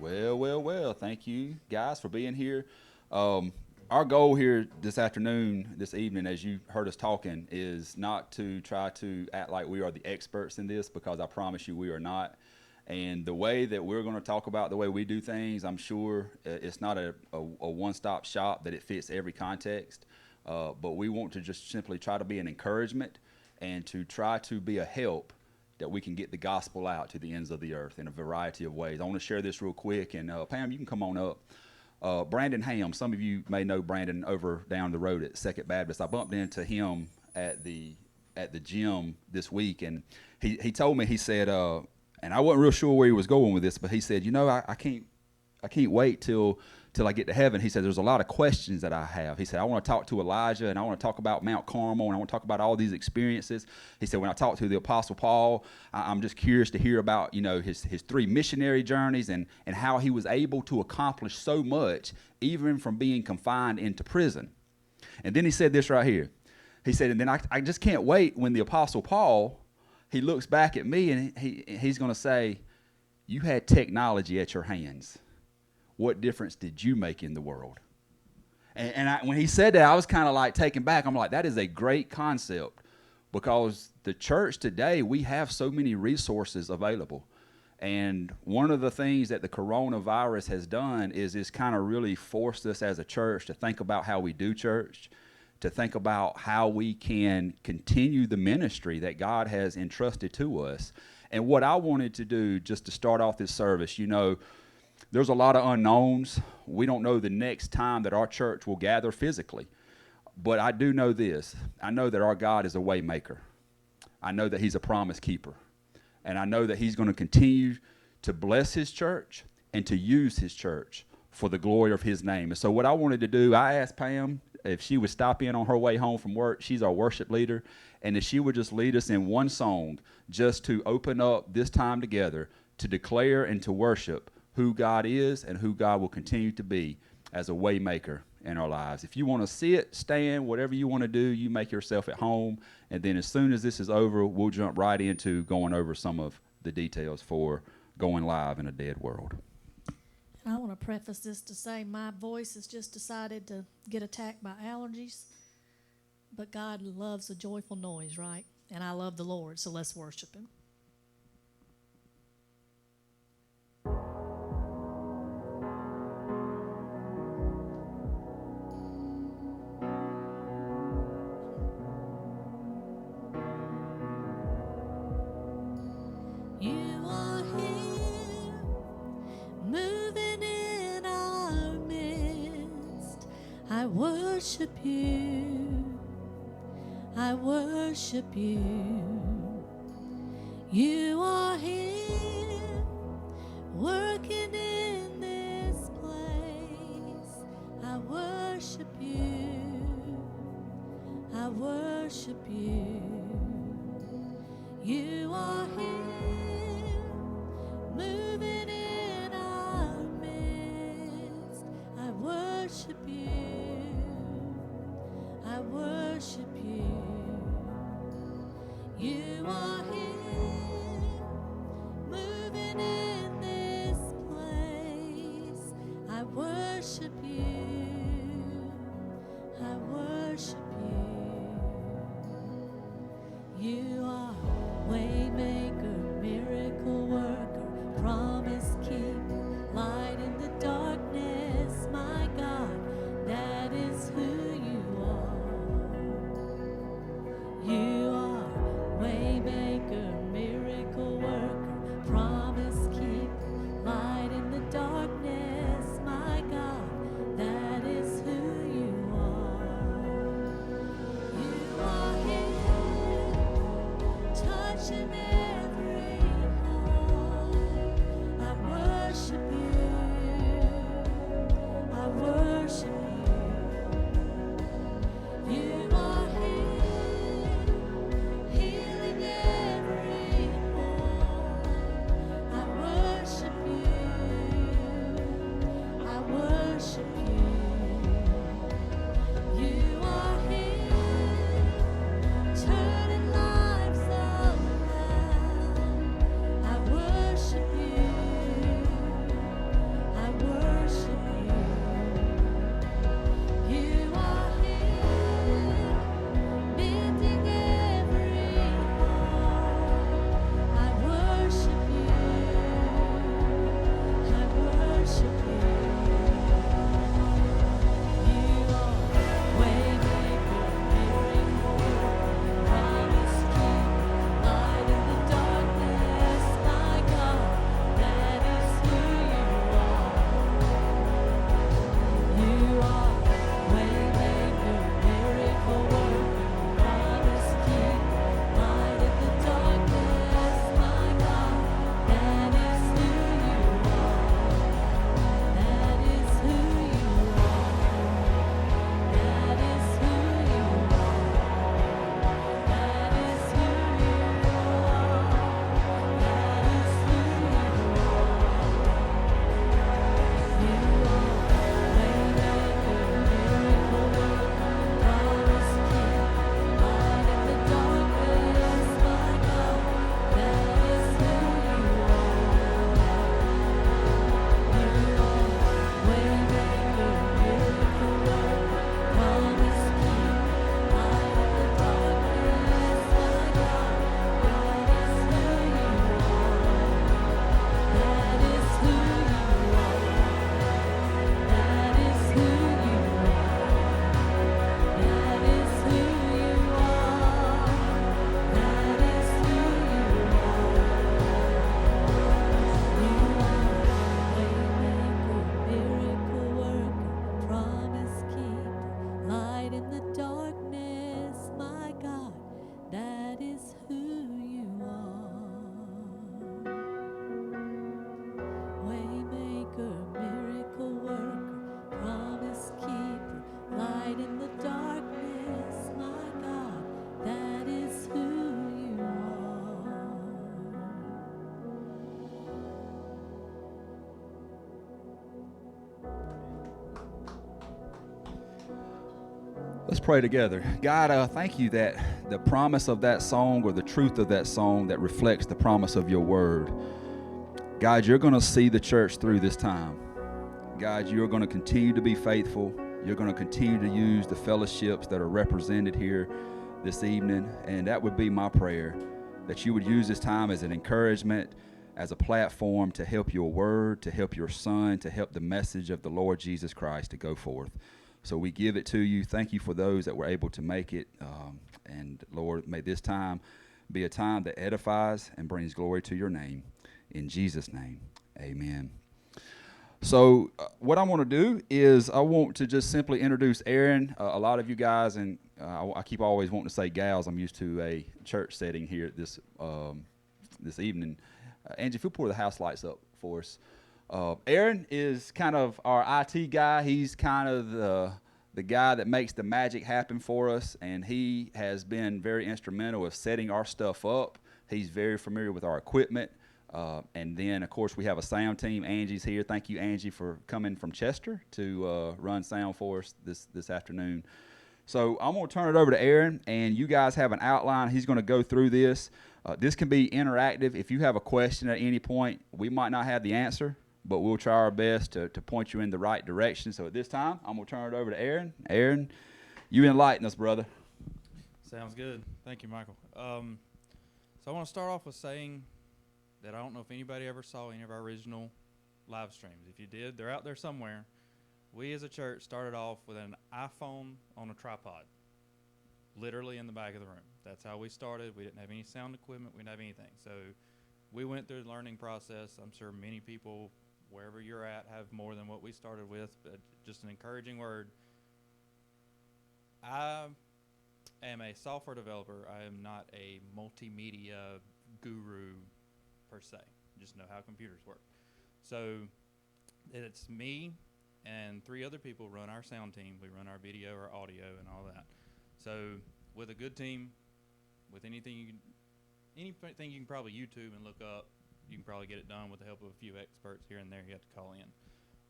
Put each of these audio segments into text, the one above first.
Well. Thank you guys for being here. Our goal here this evening, as you heard us talking, is not to try to act like we are the experts in this, because I promise you we are not. And the way that we're going to talk about the way we do things, I'm sure it's not a one-stop shop that it fits every context. But we want to just simply try to be an encouragement and to try to be a help that we can get the gospel out to the ends of the earth in a variety of ways. I want to share this real quick, and Pam, you can come on up. Brandon Ham, some of you may know Brandon over down the road at Second Baptist. I bumped into him at the gym this week, and he told me, he said, and I wasn't real sure where he was going with this, but he said, I can't wait till I get to heaven. He said, there's a lot of questions that I have. He said, I want to talk to Elijah, and I want to talk about Mount Carmel, and I want to talk about all these experiences. He said, when I talk to the Apostle Paul, I'm just curious to hear about, his three missionary journeys and how he was able to accomplish so much, even from being confined into prison. And then he said this right here. He said, and then I just can't wait when the Apostle Paul, he looks back at me, and he's going to say, you had technology at your hands. What difference did you make in the world? And when he said that, I was kind of like taken back. I'm like, that is a great concept, because the church today, we have so many resources available. And one of the things that the coronavirus has done is it's kind of really forced us as a church to think about how we do church, to think about how we can continue the ministry that God has entrusted to us. And what I wanted to do, just to start off this service, there's a lot of unknowns. We don't know the next time that our church will gather physically. But I do know this. I know that our God is a way maker. I know that he's a promise keeper. And I know that he's going to continue to bless his church and to use his church for the glory of his name. And so what I wanted to do, I asked Pam if she would stop in on her way home from work. She's our worship leader. And if she would just lead us in one song, just to open up this time together, to declare and to worship who God is and who God will continue to be as a way maker in our lives. If you want to sit, stand, whatever you want to do, you make yourself at home. And then as soon as this is over, we'll jump right into going over some of the details for going live in a dead world. I want to preface this to say my voice has just decided to get attacked by allergies. But God loves a joyful noise, right? And I love the Lord, so let's worship him. I worship you. You are here, working in this place. I worship you. I worship you. You are here, moving in our midst. I worship you. I worship you. You are here, moving in this place. I worship you. I worship you. You are waymaker, miracle worker, promise keeper, light in the darkness. My God, that is who you are. You are waymaker, miracle worker, promise keeper, light in the darkness. My God, that is who you are. light in the darkness, my God, that is who you are. Let's pray together. God, thank you that the promise of that song, or the truth of that song, that reflects the promise of your word. God, you're going to see the church through this time. God, you're going to continue to be faithful. You're going to continue to use the fellowships that are represented here this evening. And that would be my prayer, that you would use this time as an encouragement, as a platform to help your word, to help your son, to help the message of the Lord Jesus Christ to go forth. So we give it to you. Thank you for those that were able to make it. And Lord, may this time be a time that edifies and brings glory to your name. In Jesus' name, amen. So what I want to do is I want to just simply introduce Aaron. A lot of you guys, and I keep always wanting to say gals. I'm used to a church setting here this evening. Angie, if you'll pour the house lights up for us. Aaron is kind of our IT guy. He's kind of the guy that makes the magic happen for us, and he has been very instrumental of setting our stuff up. He's very familiar with our equipment. And then, of course, we have a sound team. Angie's here. Thank you, Angie, for coming from Chester to run sound for us this afternoon. So I'm going to turn it over to Aaron, and you guys have an outline. He's going to go through this. This can be interactive. If you have a question at any point, we might not have the answer, but we'll try our best to point you in the right direction. So at this time, I'm going to turn it over to Aaron. Aaron, you enlighten us, brother. Sounds good. Thank you, Michael. So I want to start off with saying that I don't know if anybody ever saw any of our original live streams. If you did, they're out there somewhere. We as a church started off with an iPhone on a tripod, literally in the back of the room. That's how we started. We didn't have any sound equipment. We didn't have anything. So we went through the learning process. I'm sure many people, wherever you're at, have more than what we started with, but just an encouraging word. I am a software developer. I am not a multimedia guru per se. Just know how computers work. So it's me and 3 other people run our sound team. We run our video, our audio, and all that. So with a good team, with anything you can probably YouTube and look up, you can probably get it done with the help of a few experts here and there you have to call in.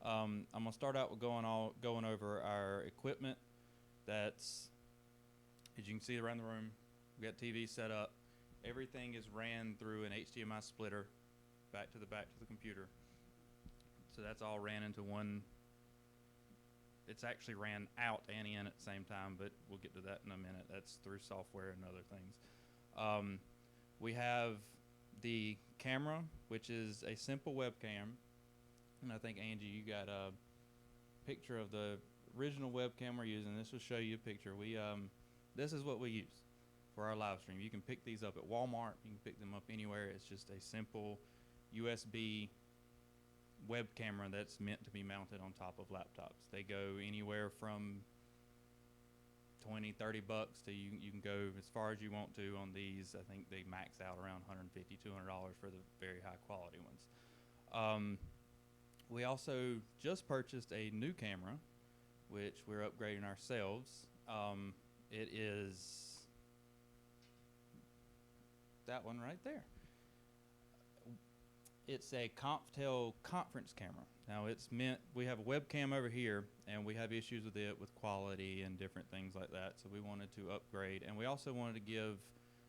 I'm going to start out with going over our equipment. That's, as you can see around the room, we got TV set up. Everything is ran through an HDMI splitter back to the computer. So that's all ran into one. It's actually ran out and in at the same time, but we'll get to that in a minute. That's through software and other things. We have the camera, which is a simple webcam. And I think, Angie, you got a picture of the original webcam we're using. This will show you a picture. This is what we use for our live stream. You can pick these up at Walmart. You can pick them up anywhere. It's just a simple USB web camera that's meant to be mounted on top of laptops. They go anywhere from $20, $30 to you can go as far as you want to on these. I think they max out around $150, $200 for the very high quality ones. We also just purchased a new camera, which we're upgrading ourselves. It is that one right there. It's a Comptel conference camera. Now we have a webcam over here, and we have issues with it with quality and different things like that, so we wanted to upgrade. And we also wanted to give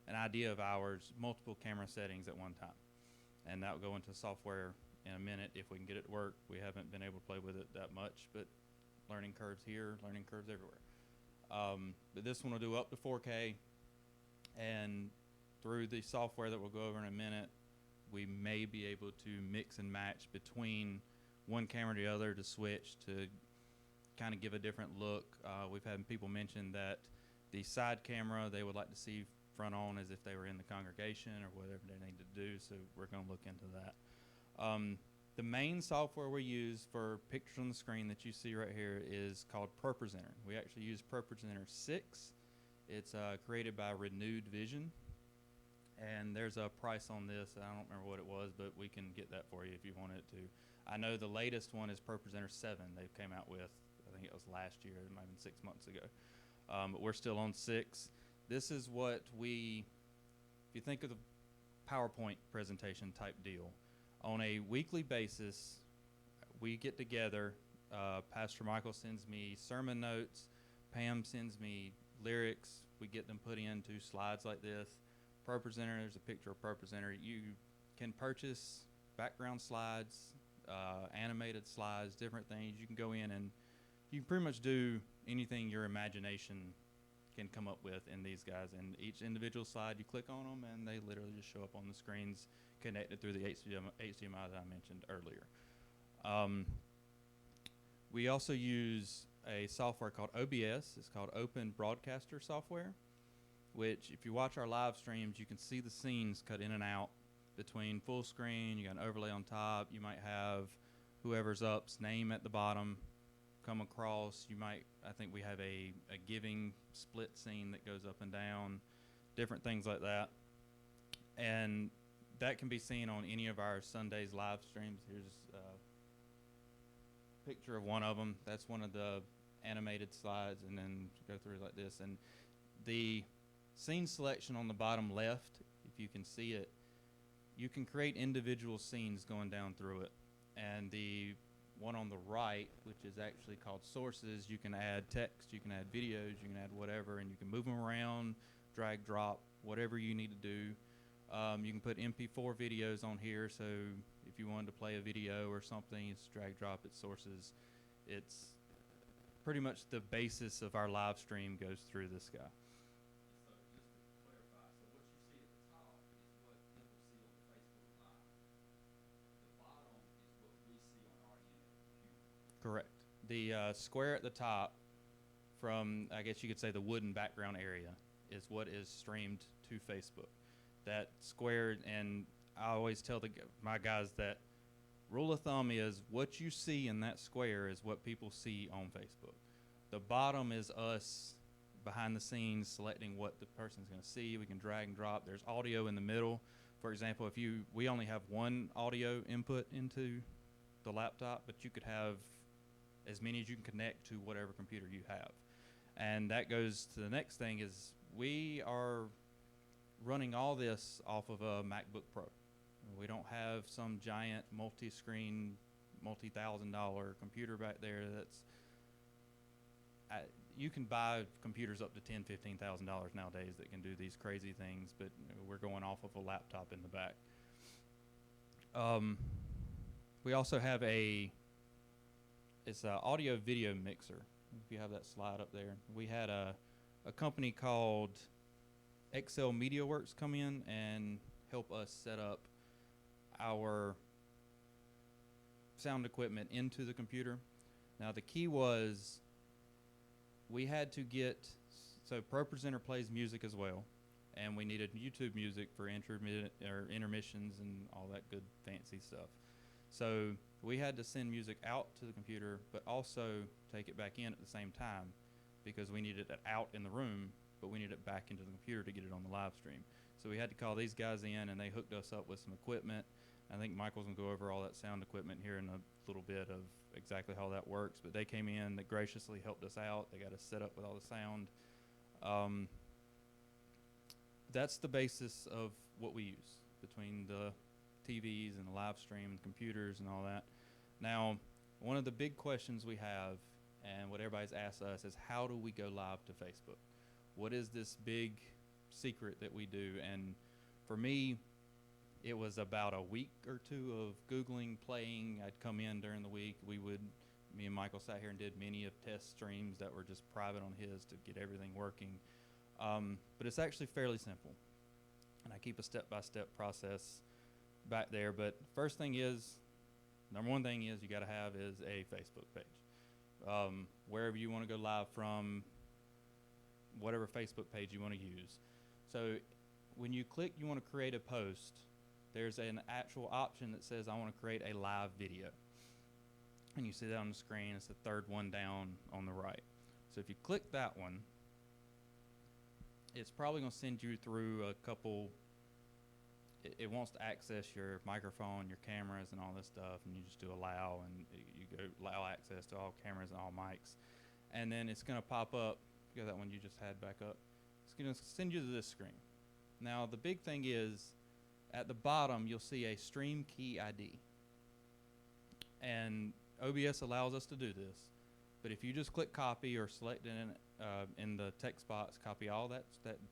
an idea of ours, multiple camera settings at one time. And that will go into software in a minute if we can get it to work. We haven't been able to play with it that much, but learning curves here, learning curves everywhere. But this one will do up to 4K, and through the software that we'll go over in a minute, we may be able to mix and match between one camera to the other to switch to kind of give a different look. We've had people mention that the side camera they would like to see front on as if they were in the congregation or whatever they need to do, so we're going to look into that. The main software we use for pictures on the screen that you see right here is called ProPresenter. We actually use ProPresenter 6. It's created by Renewed Vision. And there's a price on this. I don't remember what it was, but we can get that for you if you wanted to. I know the latest one is ProPresenter 7 they've came out with. I think it was last year, it might have been 6 months ago. But we're still on 6. This is what if you think of the PowerPoint presentation type deal, on a weekly basis, we get together. Pastor Michael sends me sermon notes. Pam sends me lyrics. We get them put into slides like this. ProPresenter, there's a picture of ProPresenter. You can purchase background slides, animated slides, different things. You can go in and you can pretty much do anything your imagination can come up with in these guys. And each individual slide, you click on them, and they literally just show up on the screens connected through the HDMI that I mentioned earlier. We also use a software called OBS. It's called Open Broadcaster Software, which if you watch our live streams, you can see the scenes cut in and out between full screen. You got an overlay on top. You might have whoever's up's name at the bottom come across. I think we have a giving split scene that goes up and down, different things like that. And that can be seen on any of our Sundays live streams. Here's a picture of one of them. That's one of the animated slides, and then go through like this. And the scene selection on the bottom left, if you can see it, you can create individual scenes going down through it. And the one on the right, which is actually called sources, you can add text, you can add videos, you can add whatever, and you can move them around, drag, drop, whatever you need to do. You can put MP4 videos on here, so if you wanted to play a video or something, it's drag, drop, it's sources. It's pretty much the basis of our live stream goes through this guy. So just to clarify, so what you see at the top is what people see on the Facebook Live. The bottom is what we see on our end at the computer. Correct. The square at the top from, I guess you could say, the wooden background area is what is streamed to Facebook. That square, and I always tell my guys that rule of thumb is what you see in that square is what people see on Facebook. The bottom is us behind the scenes selecting what the person's going to see. We can drag and drop. There's audio in the middle. For example, we only have one audio input into the laptop, but you could have as many as you can connect to whatever computer you have. And that goes to the next thing is we are running all this off of a MacBook Pro. We don't have some giant multi-screen, multi-$1,000 computer back there. You can buy computers up to $10,000, $15,000 nowadays that can do these crazy things, but we're going off of a laptop in the back. We also have it's an audio video mixer. If you have that slide up there. We had a company called Excel MediaWorks come in and help us set up our sound equipment into the computer. Now the key was we had to so ProPresenter plays music as well, and we needed YouTube music for intermissions and all that good fancy stuff. So we had to send music out to the computer, but also take it back in at the same time because we needed it out in the room, but we needed it back into the computer to get it on the live stream. So we had to call these guys in, and they hooked us up with some equipment. I think Michael's going to go over all that sound equipment here in a little bit of exactly how that works, but they came in, they graciously helped us out. They got us set up with all the sound. That's the basis of what we use between the TVs and the live stream, computers and all that. Now, one of the big questions we have, and what everybody's asked us, is how do we go live to Facebook? What is this big secret that we do? And for me, it was about a week or two of Googling, playing. I'd come in during the week. Me and Michael sat here and did many of test streams that were just private on his to get everything working. But it's actually fairly simple. And I keep a step-by-step process back there. But number one thing is you got to have is a Facebook page. Wherever you want to go live from, whatever Facebook page you want to use. So when you click you want to create a post, there's an actual option that says I want to create a live video. And you see that on the screen. It's the third one down on the right. So if you click that one, it's probably going to send you through a couple it wants to access your microphone, your cameras, and all this stuff, and you just do allow, and you go allow access to all cameras and all mics, and then it's going to pop up. Go that one you just had back up. It's going to send you to this screen. Now the big thing is, at the bottom you'll see a stream key ID, and OBS allows us to do this. But if you just click copy or select in the text box, copy all that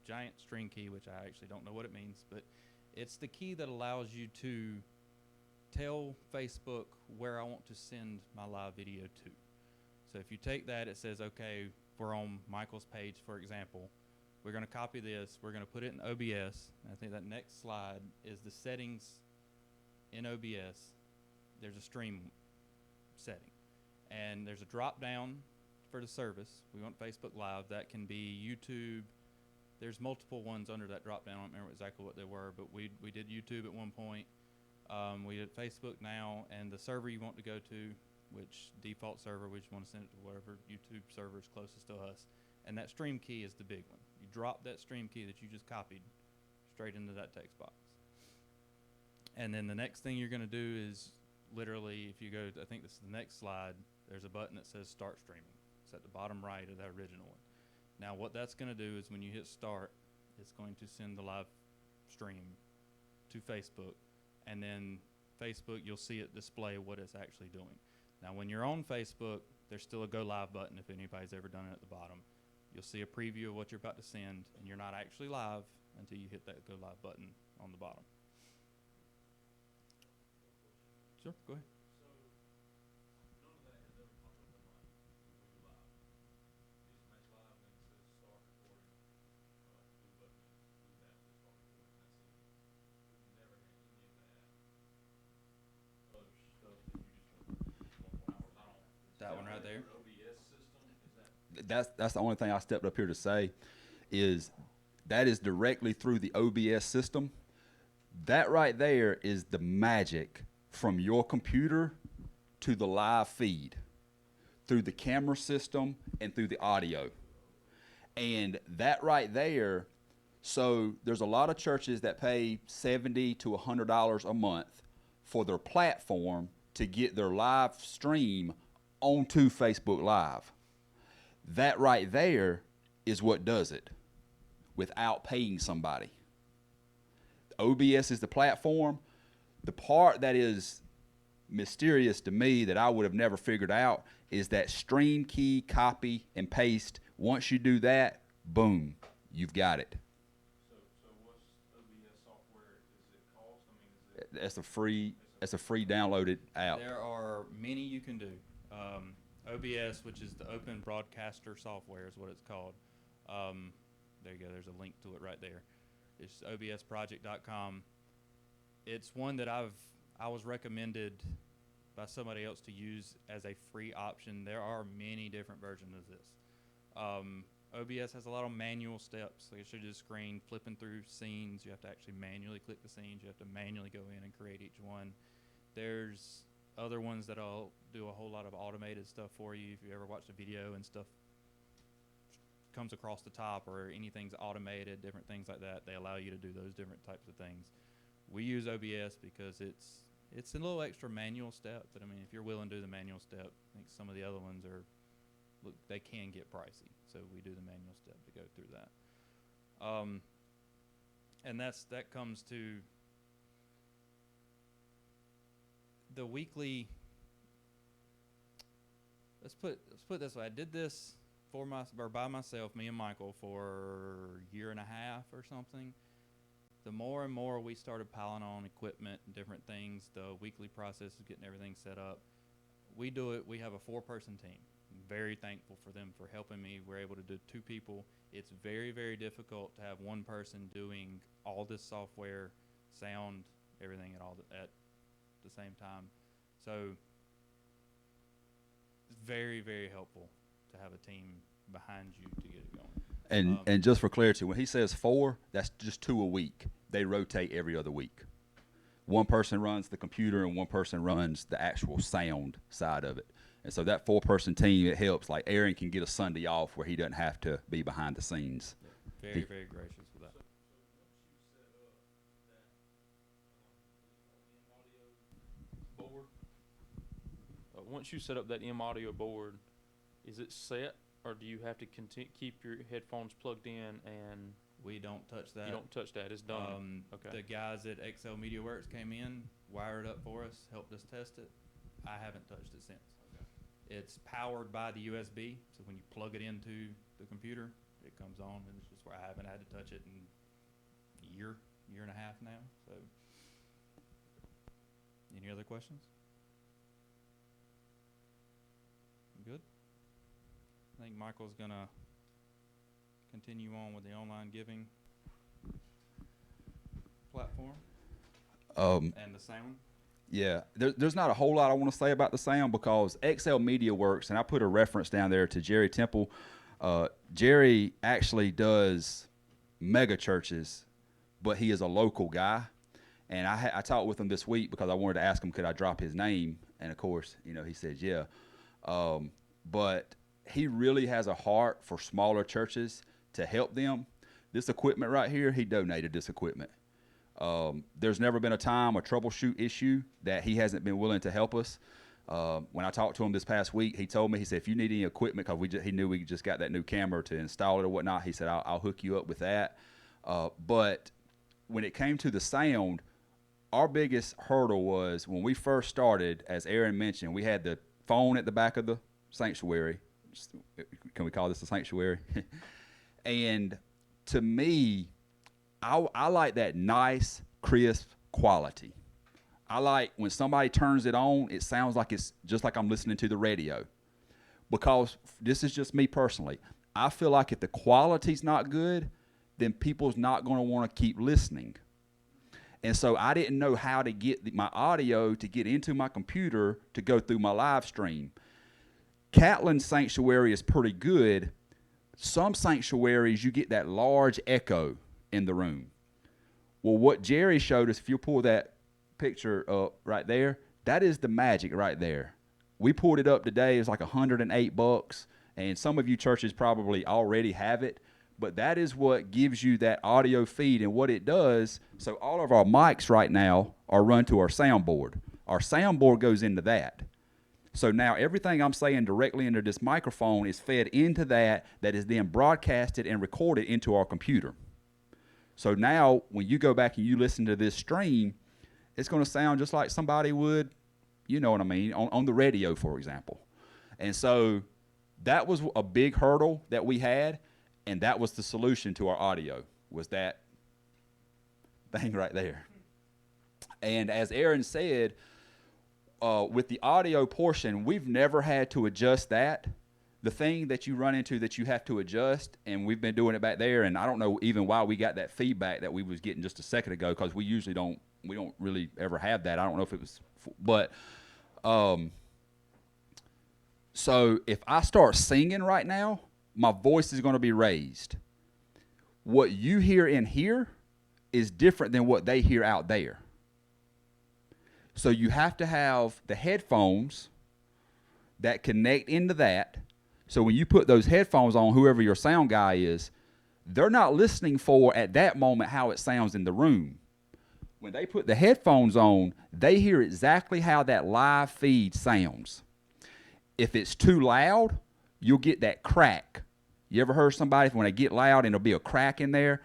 giant string key, which I actually don't know what it means, but it's the key that allows you to tell Facebook where I want to send my live video to. So if you take that, it says, okay, we're on Michael's page, for example. We're going to copy this. We're going to put it in OBS. And I think that next slide is the settings in OBS. There's a stream setting. And there's a drop down for the service. We want Facebook Live. That can be YouTube. There's multiple ones under that drop down. I don't remember exactly what they were, but we did YouTube at one point. We did Facebook now, and the server you want to go to, which default server, we just want to send it to whatever YouTube server is closest to us. And that stream key is the big one. You drop that stream key that you just copied straight into that text box. And then the next thing you're going to do is literally, if you go to, I think this is the next slide, there's a button that says start streaming. It's at the bottom right of that original one. Now what that's going to do is when you hit start, it's going to send the live stream to Facebook, and then Facebook, you'll see it display what it's actually doing. Now when you're on Facebook, there's still a go live button if anybody's ever done it at the bottom. You'll see a preview of what you're about to send, and you're not actually live until you hit that go live button on the bottom. Sure, go ahead. That one right there. That's the only thing I stepped up here to say is that is directly through the OBS system. That right there is the magic from your computer to the live feed through the camera system and through the audio. And that right there, so there's a lot of churches that pay $70 to $100 a month for their platform to get their live stream onto Facebook Live. That right there is what does it without paying somebody. OBS is the platform. The part that is mysterious to me that I would have never figured out is that stream key, copy, and paste. Once you do that, boom, you've got it. So what's OBS software? Is it cost? I mean, is it That's a free downloaded app. There are many you can do. OBS, which is the Open Broadcaster Software, is what it's called. There you go. There's a link to it right there. It's obsproject.com. It's one that I was recommended by somebody else to use as a free option. There are many different versions of this. OBS has a lot of manual steps. Like it shows you the screen flipping through scenes. You have to actually manually click the scenes. You have to manually go in and create each one. There's other ones that'll do a whole lot of automated stuff for you. If you ever watch a video and stuff comes across the top or anything's automated, different things like that, they allow you to do those different types of things. We use OBS because it's a little extra manual step, but I mean, if you're willing to do the manual step, I think some of the other ones they can get pricey. So we do the manual step to go through that. And that comes to the weekly. Let's put it this way. I did this by myself, me and Michael, for a year and a half or something. The more and more we started piling on equipment and different things, the weekly process of getting everything set up. We do it. We have a 4-person team. I'm very thankful for them for helping me. We're able to do 2 people. It's very, very difficult to have one person doing all this software, sound, everything at the same time. So it's very, very helpful to have a team behind you to get it going. And just for clarity, when he says 4, that's just 2 a week. They rotate every other week. One person runs the computer and one person runs the actual sound side of it. And so that 4-person team, it helps. Like Aaron can get a Sunday off where he doesn't have to be behind the scenes. Very, very gracious with that. so once you set up that once you set up that M audio board, is it set, or do you have to keep your headphones plugged in and We don't touch that. you don't touch that? It's done. Okay. The guys at XL Media Works came in, wired it up for us, helped us test it. I haven't touched it since. It's powered by the USB, so when you plug it into the computer, it comes on, and it's just where I haven't had to touch it in a year and a half now. So, any other questions? Good. I think Michael's gonna continue on with the online giving platform and the sound. Yeah, there's not a whole lot I want to say about the sound because XL Media Works, and I put a reference down there to Jerry Temple. Jerry actually does mega churches, but he is a local guy. And I talked with him this week because I wanted to ask him, could I drop his name? And of course, he said, yeah. But he really has a heart for smaller churches to help them. This equipment right here, he donated this equipment. There's never been a troubleshoot issue that he hasn't been willing to help us. When I talked to him this past week, he told me, he said, if you need any equipment, because he knew we just got that new camera to install it or whatnot, he said, I'll hook you up with that. But when it came to the sound, our biggest hurdle was when we first started, as Aaron mentioned, we had the phone at the back of the sanctuary. Can we call this a sanctuary? And to me, I like that nice, crisp quality. I like when somebody turns it on, it sounds like it's just like I'm listening to the radio. Because this is just me personally. I feel like if the quality's not good, then people's not going to want to keep listening. And so I didn't know how to get my audio to get into my computer to go through my live stream. Catlin Sanctuary is pretty good. Some sanctuaries, you get that large echo in the room. Well, what Jerry showed us, if you pull that picture up right there, that is the magic right there. We pulled it up today. It's like $108, and some of you churches probably already have it, but that is what gives you that audio feed. And what it does, so all of our mics right now are run to our soundboard. Our soundboard goes into that. So now everything I'm saying directly into this microphone is fed into that is then broadcasted and recorded into our computer. So now when you go back and you listen to this stream, it's going to sound just like somebody would, you know what I mean, on the radio, for example. And so that was a big hurdle that we had, and that was the solution to our audio, was that thing right there. And as Aaron said, with the audio portion, we've never had to adjust that. The thing that you run into that you have to adjust, and we've been doing it back there, and I don't know even why we got that feedback that we was getting just a second ago, because we usually don't really ever have that. I don't know if it was, but so if I start singing right now, my voice is going to be raised. What you hear in here is different than what they hear out there. So you have to have the headphones that connect into that. So when you put those headphones on, whoever your sound guy is, they're not listening for at that moment how it sounds in the room. When they put the headphones on, they hear exactly how that live feed sounds. If it's too loud, you'll get that crack. You ever heard somebody when they get loud and there'll be a crack in there?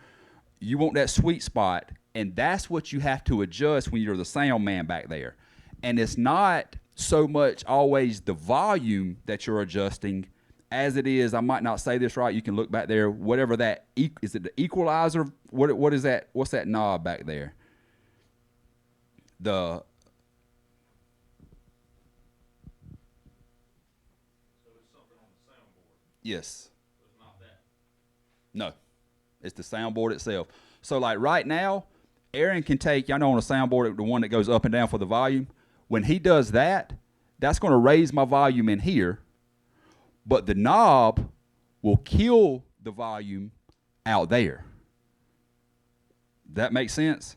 You want that sweet spot, and that's what you have to adjust when you're the sound man back there. And it's not so much always the volume that you're adjusting as it is, I might not say this right, you can look back there, whatever that, is it the equalizer? What is that? What's that knob back there? So it's something on the soundboard. Yes. So it's not that. No, it's the soundboard itself. So like right now, Aaron can take, y'all know on a soundboard, the one that goes up and down for the volume. When he does that, that's going to raise my volume in here, but the knob will kill the volume out there. That makes sense?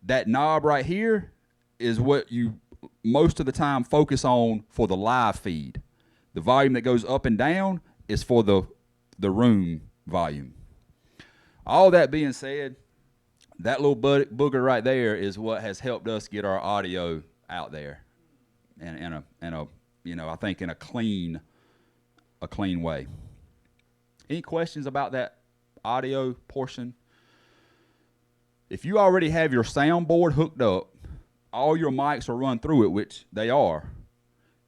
That knob right here is what you most of the time focus on for the live feed. The volume that goes up and down is for the room volume. All that being said, that little booger right there is what has helped us get our audio out there in I think in a clean way. Any questions about that audio portion? If you already have your soundboard hooked up, all your mics will run through it, which they are.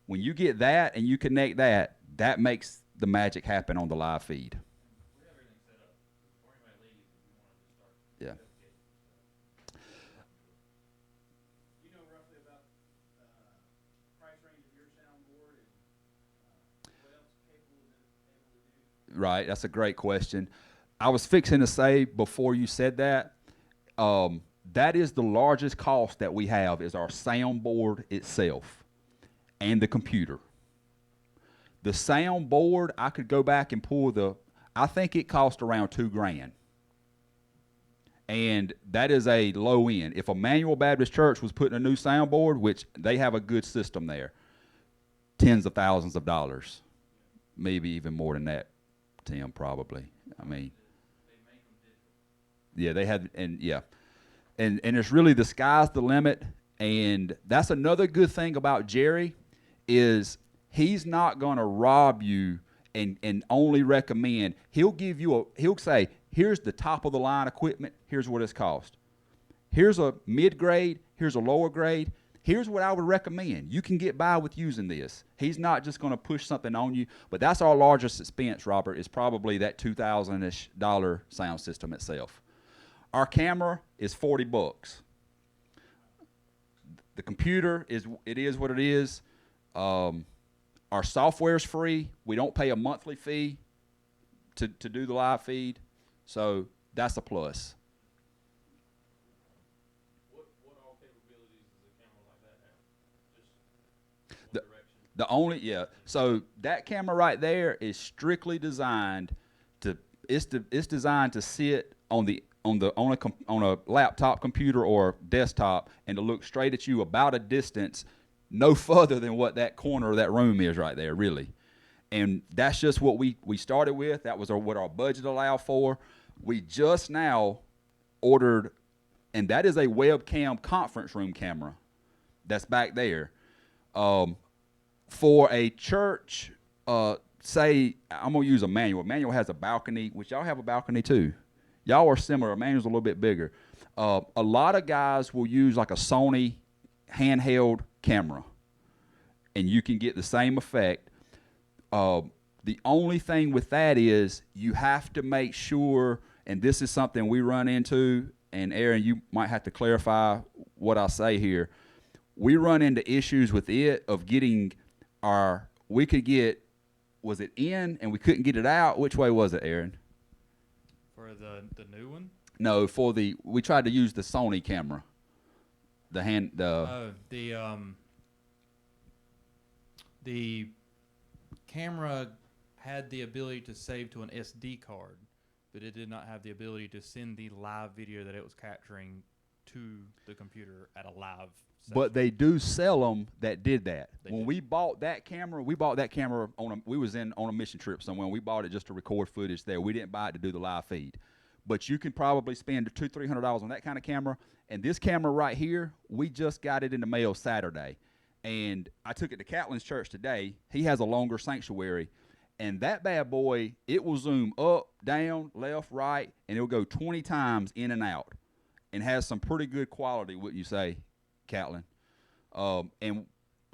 When you get that and you connect that, that makes the magic happen on the live feed. We have everything set up. Before anybody leaves, if we wanted to start. Yeah. You know roughly about price range of your soundboard and what else capable to do? Right, that's a great question. I was fixing to say before you said that, that is the largest cost that we have is our soundboard itself and the computer. The soundboard, I could go back and pull I think it cost around $2,000. And that is a low end. If Emmanuel Baptist Church was putting a new soundboard, which they have a good system there, tens of thousands of dollars, maybe even more than that, Tim, probably. I mean, yeah, they had, and yeah. And it's really the sky's the limit. And that's another good thing about Jerry is he's not going to rob you and only recommend. He'll give you he'll say, here's the top of the line equipment. Here's what it's cost. Here's a mid-grade. Here's a lower grade. Here's what I would recommend. You can get by with using this. He's not just going to push something on you. But that's our largest expense, Robert, is probably that $2,000-ish sound system itself. Our camera is $40. The computer is what it is. Our software is free. We don't pay a monthly fee to do the live feed, so that's a plus. What all capabilities does a camera like that have? Just The- one direction. So that camera right there is strictly designed it's designed to sit on a laptop computer or desktop and to look straight at you about a distance no further than what that corner of that room is right there, really. And that's just what we started with. That was what our budget allowed for. We just now ordered, and that is a webcam conference room camera that's back there. For a church, say, I'm going to use Emmanuel. Emmanuel has a balcony, which y'all have a balcony too. Y'all are similar. Emmanuel's a little bit bigger. A lot of guys will use like a Sony handheld camera, and you can get the same effect. The only thing with that is you have to make sure, and this is something we run into, and Aaron, you might have to clarify what I say here. We run into issues with it of getting we could get, was it in and we couldn't get it out? Which way was it, Aaron? For the new one? No, we tried to use the Sony camera. The camera had the ability to save to an SD card, but it did not have the ability to send the live video that it was capturing to the computer at a live session. But they do sell them that did that. They We do. bought that camera we was on a mission trip somewhere, and we bought it just to record footage there. We didn't buy it to do the live feed. But you can probably spend $200-300 on that kind of camera. And this camera right here, we just got it in the mail Saturday. And I took it to Catlin's church today. He has a longer sanctuary. And that bad boy, it will zoom up, down, left, right, and it'll go 20 times in and out. And has some pretty good quality, wouldn't you say, Catlin? And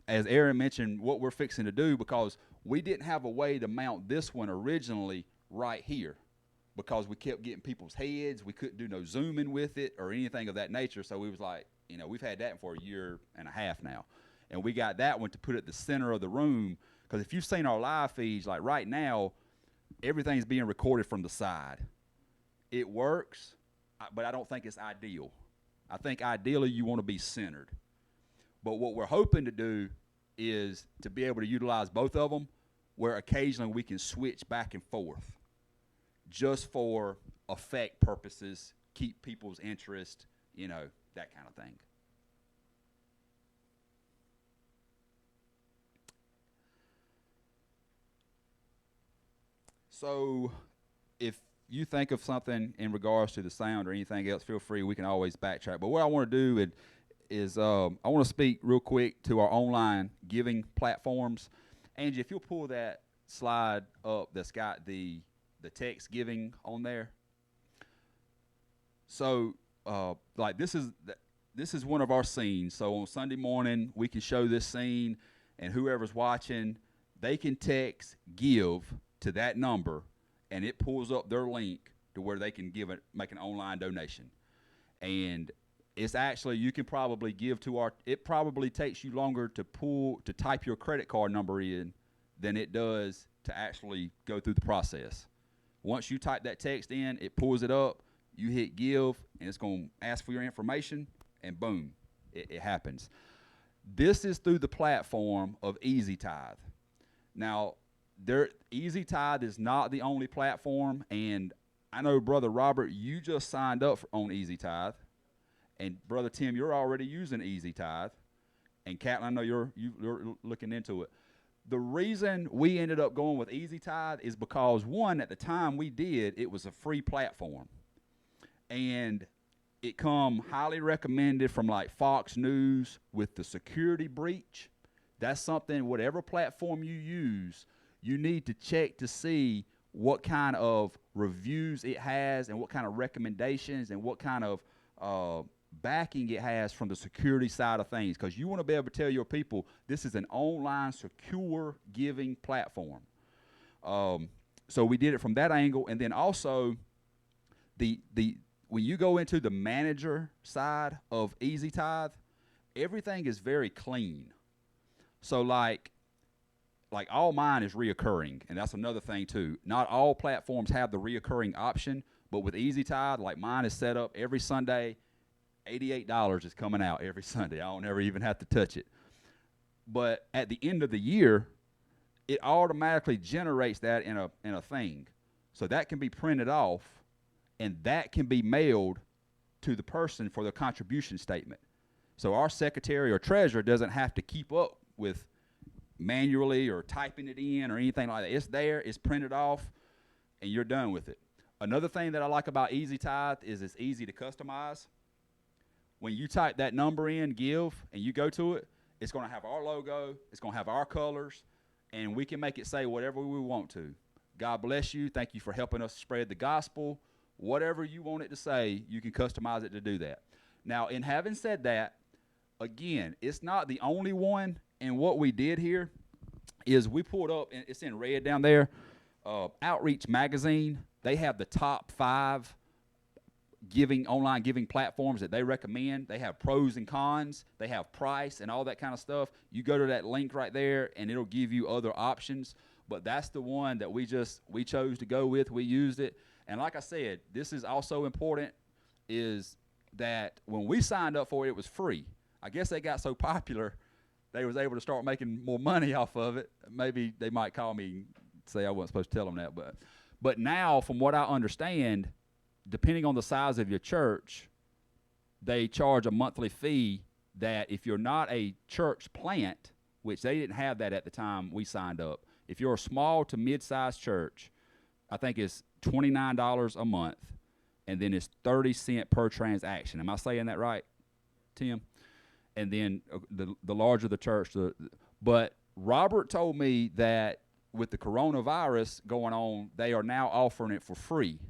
as Aaron mentioned, what we're fixing to do, because we didn't have a way to mount this one originally right here, because we kept getting people's heads. We couldn't do no zooming with it or anything of that nature. So we was like, we've had that for a year and a half now. And we got that one to put at the center of the room. Because if you've seen our live feeds, like right now, everything's being recorded from the side. It works, but I don't think it's ideal. I think ideally you want to be centered. But what we're hoping to do is to be able to utilize both of them, where occasionally we can switch back and forth just for effect purposes, keep people's interest, that kind of thing. So if you think of something in regards to the sound or anything else, feel free. We can always backtrack. But what I want to do is I want to speak real quick to our online giving platforms. Angie, if you'll pull that slide up that's got the text giving on there. So, like this is one of our scenes. So on Sunday morning, we can show this scene, and whoever's watching, they can text give to that number, and it pulls up their link to where they can make an online donation. And it's actually, you can probably give to it probably takes you longer to type your credit card number in than it does to actually go through the process. Once you type that text in, it pulls it up, you hit give, and it's going to ask for your information, and boom, it happens. This is through the platform of Easy Tithe. Now, Easy Tithe is not the only platform, and I know, Brother Robert, you just signed up on Easy Tithe, and Brother Tim, you're already using Easy Tithe, and Catlin, I know you're looking into it. The reason we ended up going with Easy Tithe is because, one, at the time we did, it was a free platform, and it come highly recommended from like Fox News with the security breach. That's something, whatever platform you use, you need to check to see what kind of reviews it has and what kind of recommendations and what kind of backing it has from the security side of things, because you want to be able to tell your people this is an online secure giving platform. So we did it from that angle, and then also when you go into the manager side of Easy Tithe, everything is very clean. So like all mine is reoccurring, and that's another thing too. Not all platforms have the reoccurring option, but with Easy Tithe, like mine is set up every Sunday, $88 is coming out every Sunday. I don't ever even have to touch it. But at the end of the year, it automatically generates that in a thing. So that can be printed off, and that can be mailed to the person for their contribution statement. So our secretary or treasurer doesn't have to keep up with manually or typing it in or anything like that. It's there, it's printed off, and you're done with it. Another thing that I like about Easy Tithe is it's easy to customize. When you type that number in, give, and you go to it, it's going to have our logo, it's going to have our colors, and we can make it say whatever we want to. God bless you. Thank you for helping us spread the gospel. Whatever you want it to say, you can customize it to do that. Now, in having said that, again, it's not the only one, and what we did here is we pulled up, and it's in red down there, Outreach Magazine. They have the top 5 online giving platforms that they recommend. They have pros and cons. They have price and all that kind of stuff. You go to that link right there, and it'll give you other options. But that's the one that we chose to go with. We used it. And like I said, this is also important, is that when we signed up for it, it was free. I guess they got so popular, they was able to start making more money off of it. Maybe they might call me and say I wasn't supposed to tell them that. But now, from what I understand, depending on the size of your church, they charge a monthly fee that if you're not a church plant, which they didn't have that at the time we signed up, if you're a small to mid-sized church, I think it's $29 a month, and then it's 30 cents per transaction. Am I saying that right, Tim? And then the larger the church. But Robert told me that with the coronavirus going on, they are now offering it for free.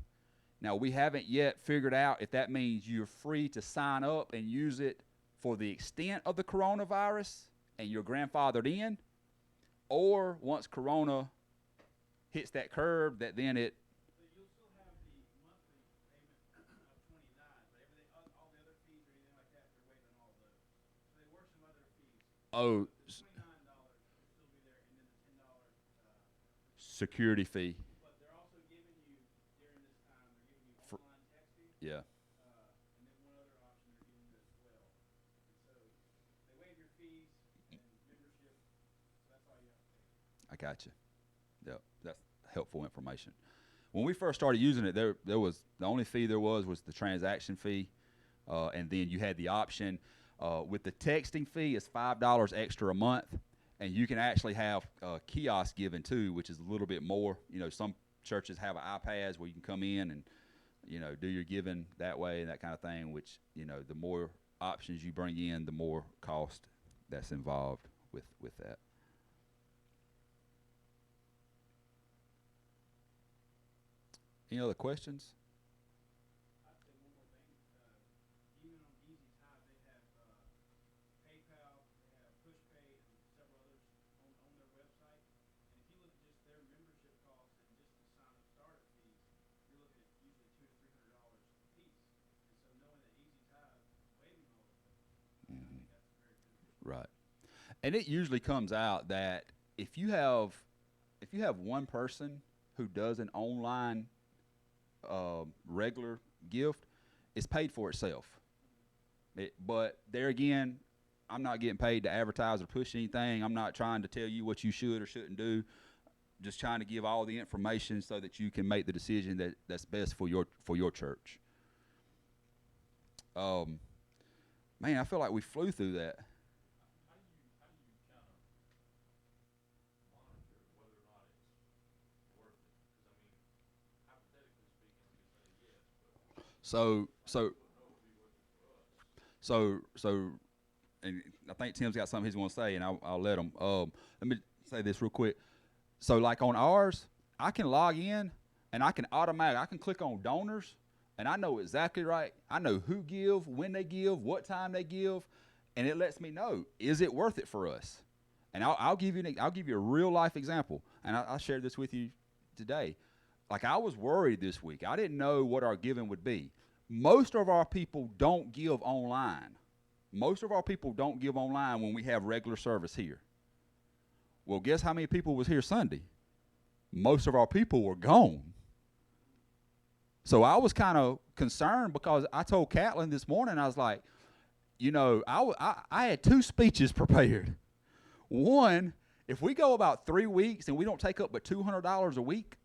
Now, we haven't yet figured out if that means you're free to sign up and use it for the extent of the coronavirus and you're grandfathered in, or once Corona hits that curve, that then it. So you'll still have the monthly payment of $29, but everything, all the other fees or anything like that, they're waiving all those. So there were some other fees. Oh, The $29 will still be there, and then the $10 security fee. But they're also giving you, during this time, they're giving you online texting, Yeah. and then one other option they're giving you as well. And so they waive your fees and membership, so that's all you have to pay. I got you. Yep, that's helpful information. When we first started using it, there was the only fee there was the transaction fee, and then you had the option with the texting fee. It's $5 extra a month, and you can actually have kiosk giving too, which is a little bit more. You know, some churches have iPads where you can come in and do your giving that way and that kind of thing. Which the more options you bring in, the more cost that's involved with that. Any other questions? I'd say one more thing. Even on Easy Tithe, they have PayPal, they have PushPay, and several others on their website. And if you look at just their membership costs and just the sign up startup fees, you're looking at usually $200 to $300 a piece. And so knowing that Easy Tithe waiving all of those, I think that's a very beneficial. Right. And it usually comes out that if you have one person who does an online regular gift, it's paid for itself. But there again, I'm not getting paid to advertise or push anything. I'm not trying to tell you what you should or shouldn't do. Just trying to give all the information so that you can make the decision that's best for your church. Man, I feel like we flew through that. How do you kind of monitor whether or not it's worth it? Because I mean, hypothetically speaking, we could say yes, but So, and I think Tim's got something he's going to say, and I'll let him. Let me say this real quick. So, like on ours, I can log in, and I can click on donors, and I know exactly right. I know who give, when they give, what time they give, and it lets me know, is it worth it for us? And I'll give you a real life example, and I'll share this with you today. Like, I was worried this week. I didn't know what our giving would be. Most of our people don't give online. Most of our people don't give online when we have regular service here. Well, guess how many people was here Sunday? Most of our people were gone. So I was kind of concerned because I told Catlin this morning, I was like, you know, I had 2 speeches prepared. One, if we go about 3 weeks and we don't take up but $200 a week,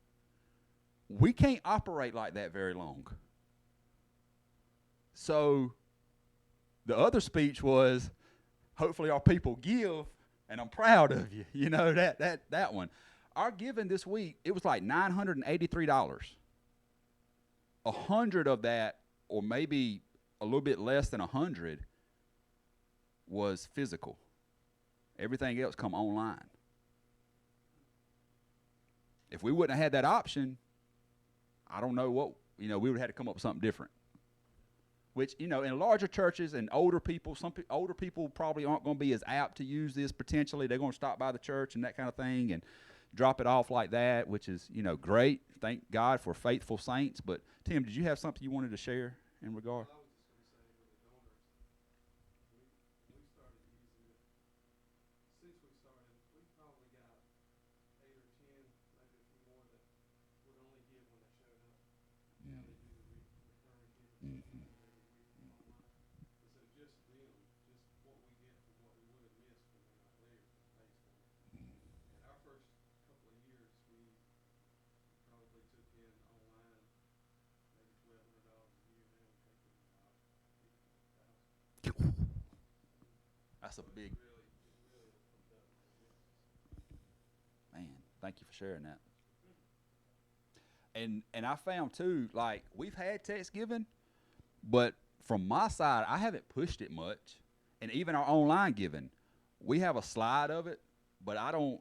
we can't operate like that very long. So the other speech was, hopefully our people give, and I'm proud of you. You know, that one. Our giving this week, it was like $983. 100 of that, or maybe a little bit less than 100, was physical. Everything else come online. If we wouldn't have had that option, I don't know what, we would have had to come up with something different. Which, in larger churches and older people, older people probably aren't going to be as apt to use this potentially. They're going to stop by the church and that kind of thing and drop it off like that, which is, great. Thank God for faithful saints. But, Tim, did you have something you wanted to share in regard? Well, I was just going to say with the donors, we started using it. Since we started, we probably got 8 or 10, maybe a few more that would only give when they showed up. Now they do the recurring giving every week online. And so just them, just what we get from what we would have missed when they're not there pays for it. And our first couple of years, we probably took in online maybe $1,200 a year. Now we take in about $50,000. That's a big, It really comes up with the business. man, thank you for sharing that. And I found, too, like, we've had text giving, but from my side, I haven't pushed it much. And even our online giving, we have a slide of it, but I'm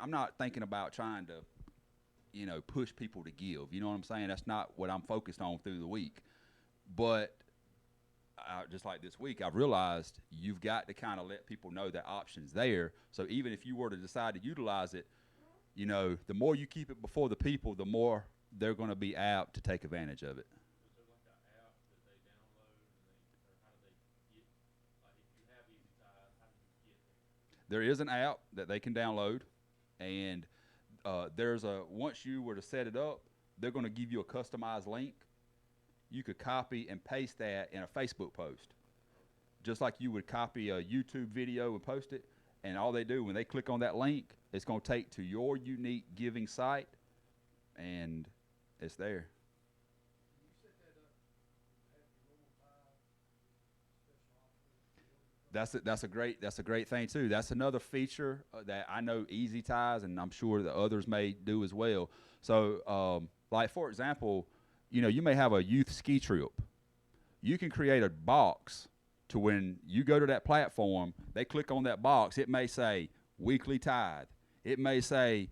not thinking about trying to, push people to give. You know what I'm saying? That's not what I'm focused on through the week. But just like this week, I've realized you've got to kind of let people know that option's there. So even if you were to decide to utilize it, the more you keep it before the people, the more they're going to be apt to take advantage of it. is there like an app that they download or how do they get, like if you have Easy Tithe, how do you get there? There is an app that they can download, and once you were to set it up, they're going to give you a customized link. You could copy and paste that in a Facebook post, just like you would copy a YouTube video and post it. And all they do when they click on that link, it's going to take to your unique giving site, and it's there. You set that up, have your normal file, special offers. That's a great thing too. That's another feature that I know Easy Ties, and I'm sure that others may do as well. So, like for example, you may have a youth ski trip. you can create a box to when you go to that platform, they click on that box. It may say weekly tithe. It may say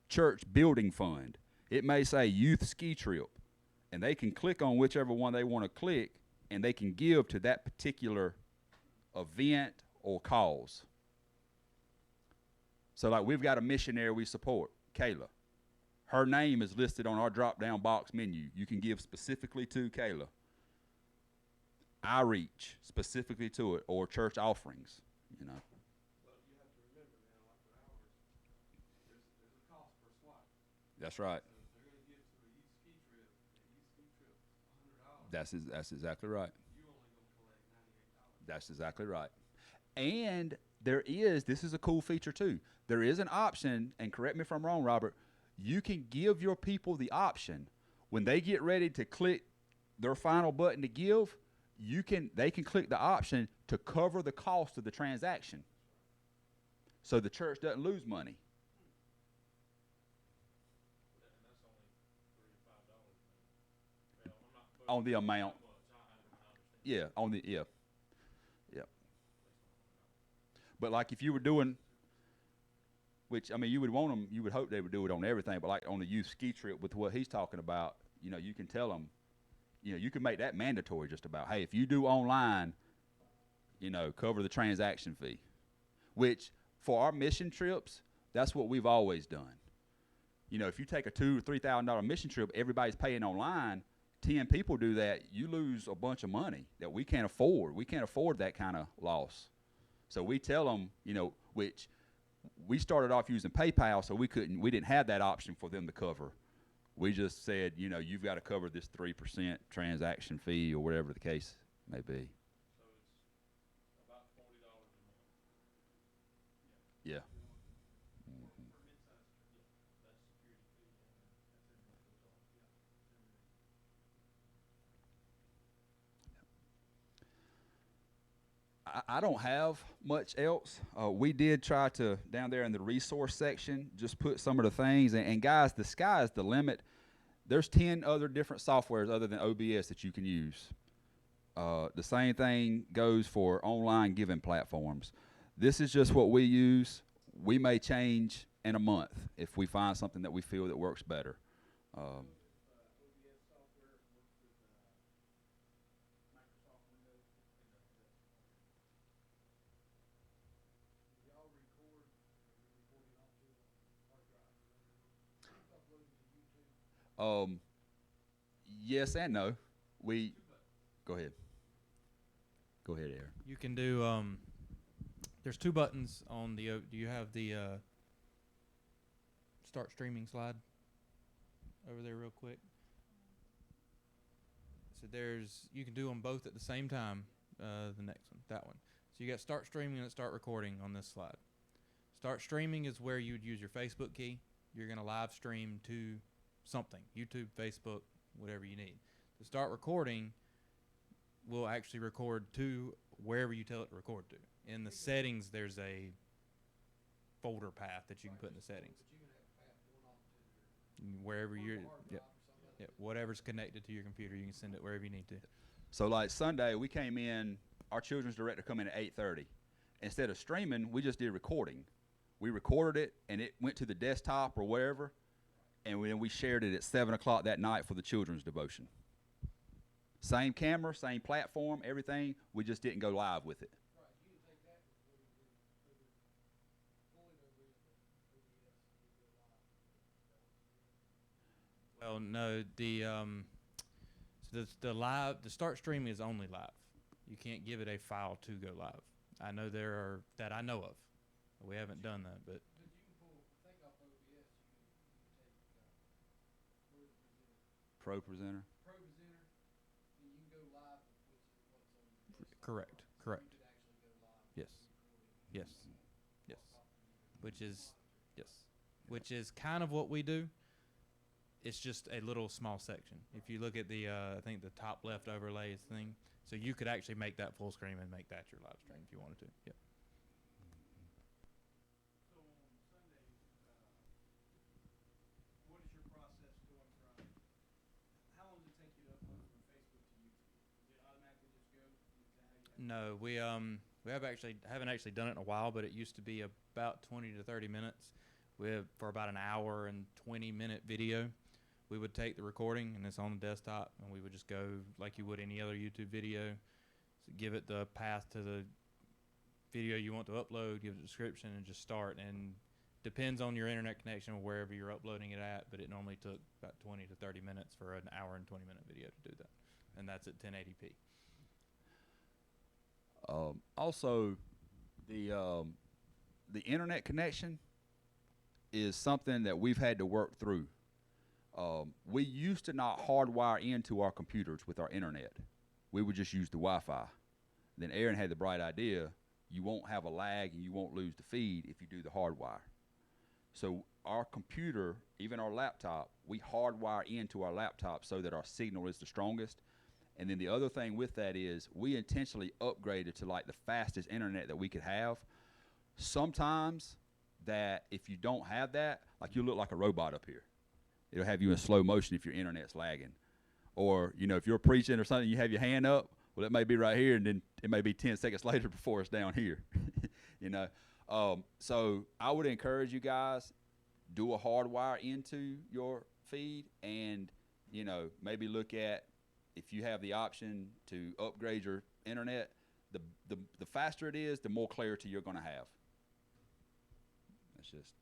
church building fund. It may say youth ski trip. And they can click on whichever one they want to click, and they can give to that particular event or cause. So like we've got a missionary we support, Kayla. Her name is listed on our drop-down box menu. You can give specifically to Kayla. Outreach specifically to it, or church offerings, you know. But you have to remember now, like for ours, there's a cost per swipe. That's right. So if they're gonna give to a youth ski trip, $100. That's exactly right. You only gonna collect $98. That's exactly right. And this is a cool feature too. There is an option, and correct me if I'm wrong, Robert, you can give your people the option when they get ready to click their final button to give, they can click the option to cover the cost of the transaction. So the church doesn't lose money. And that's only $3 to $5. Well, I'm not putting On the amount. how much. I understand. Yeah, on the yeah. But like if you were doing, which I mean, you would hope they would do it on everything, but like on the youth ski trip with what he's talking about, you know, you can tell them, you know, you can make that mandatory just about, hey, if you do online, you know, cover the transaction fee, which for our mission trips, that's what we've always done. You know, if you take a $2,000 or $3,000 mission trip, everybody's paying online. 10 people do that, you lose a bunch of money that we can't afford. We can't afford that kind of loss. So we tell them, you know, which we started off using PayPal, so we didn't have that option for them to cover. We just said, you know, you've got to cover this 3% transaction fee or whatever the case may be. So it's about $40 a month. Yeah. For mid-sized trip. Yeah, that's security fee and that's everything that goes on. Yeah, I don't have much else. We did try to, down there in the resource section, just put some of the things. And guys, the sky is the limit. There's 10 other different softwares other than OBS that you can use. The same thing goes for online giving platforms. This is just what we use. We may change in a month if we find something that we feel that works better. OBS software works with Microsoft Windows. Y'all record, you're recording onto the hard drive. It's uploaded to YouTube. Yes and no. Go ahead. Go ahead, Aaron. You can do. There's two buttons on the. Do you have the start streaming slide over there, real quick? So you can do them both at the same time. The next one, that one. So you got start streaming and start recording on this slide. Start streaming is where you would use your Facebook key. You're going to live stream to something, YouTube, Facebook, whatever you need. To start recording, will actually record to wherever you tell it to record to. In the settings, there's a folder path that you can put in the settings. Wherever you're, whatever's connected to your computer, you can send it wherever you need to. So like Sunday, we came in, our children's director come in at 8:30. Instead of streaming, we just did recording. We recorded it, and it went to the desktop or wherever, and then we shared it at 7 o'clock that night for the children's devotion. Same camera, same platform, everything. We just didn't go live with it. Well, no, the start streaming is only live. You can't give it a file to go live. I know there are that I know of. We haven't done that, but Pro Presenter. correct. Yes. Which is kind of what we do. It's just a little small section. If you look at the, I think the top left overlays thing, so you could actually make that full screen and make that your live stream if you wanted to. Yep. So on Sundays, what is your process going from, how long does it take you to upload from Facebook to YouTube? Is it automatically No, we haven't actually done it in a while, but it used to be about 20 to 30 minutes. For about an hour and 20-minute video. We would take the recording, and it's on the desktop, and we would just go like you would any other YouTube video. So give it the path to the video you want to upload, give it a description, and just start. And depends on your internet connection or wherever you're uploading it at, but it normally took about 20 to 30 minutes for an hour and 20-minute video to do that. And that's at 1080p. Also, the internet connection is something that we've had to work through. We used to not hardwire into our computers with our internet. We would just use the Wi-Fi. Then Aaron had the bright idea, you won't have a lag and you won't lose the feed if you do the hardwire. So our computer, even our laptop, we hardwire into our laptop so that our signal is the strongest. And then the other thing with that is we intentionally upgraded to like the fastest internet that we could have. Sometimes that if you don't have that, like you look like a robot up here. It'll have you in slow motion if your internet's lagging. Or, you know, if you're preaching or something, you have your hand up, well, it may be right here, and then it may be 10 seconds later before it's down here, you know. So I would encourage you guys, do a hardwire into your feed and, you know, maybe look at if you have the option to upgrade your internet, the faster it is, the more clarity you're going to have. That's just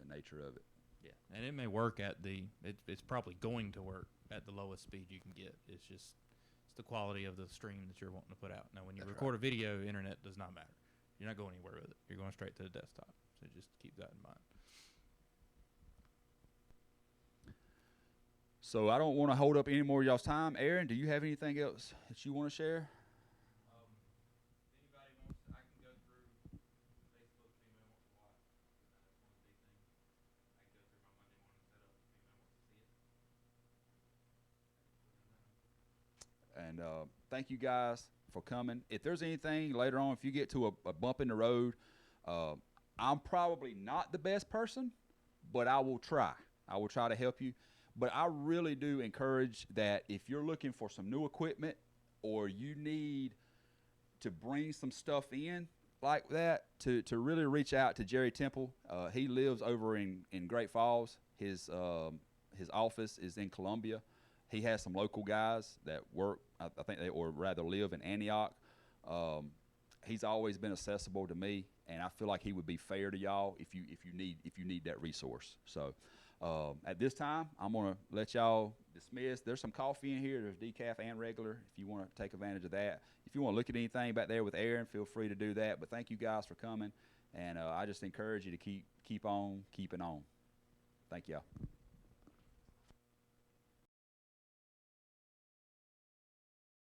the nature of it. Yeah, and it may work at it's probably going to work at the lowest speed you can get. It's the quality of the stream that you're wanting to put out. Now, when you record a video, internet does not matter. You're not going anywhere with it. You're going straight to the desktop. So just keep that in mind. So I don't want to hold up any more of y'all's time. Aaron, do you have anything else that you want to share? If anybody wants, I can go through Facebook if anyone wants to watch. That's one of the big things. I can go through my Monday morning setup if anyone wants to see it. And thank you guys for coming. If there's anything later on, if you get to a bump in the road, I'm probably not the best person, but I will try. I will try to help you. But I really do encourage that if you're looking for some new equipment or you need to bring some stuff in like that, to really reach out to Jerry Temple. He lives over in Great Falls. His office is in Columbia. He has some local guys that work, I think they, or rather live in Antioch. He's always been accessible to me, and I feel like he would be fair to y'all if you need that resource. So at this time, I'm gonna let y'all dismiss. There's some coffee in here. There's decaf and regular if you want to take advantage of that. If you want to look at anything back there with Aaron, feel free to do that. But thank you guys for coming, and I just encourage you to keep on keeping on. Thank y'all.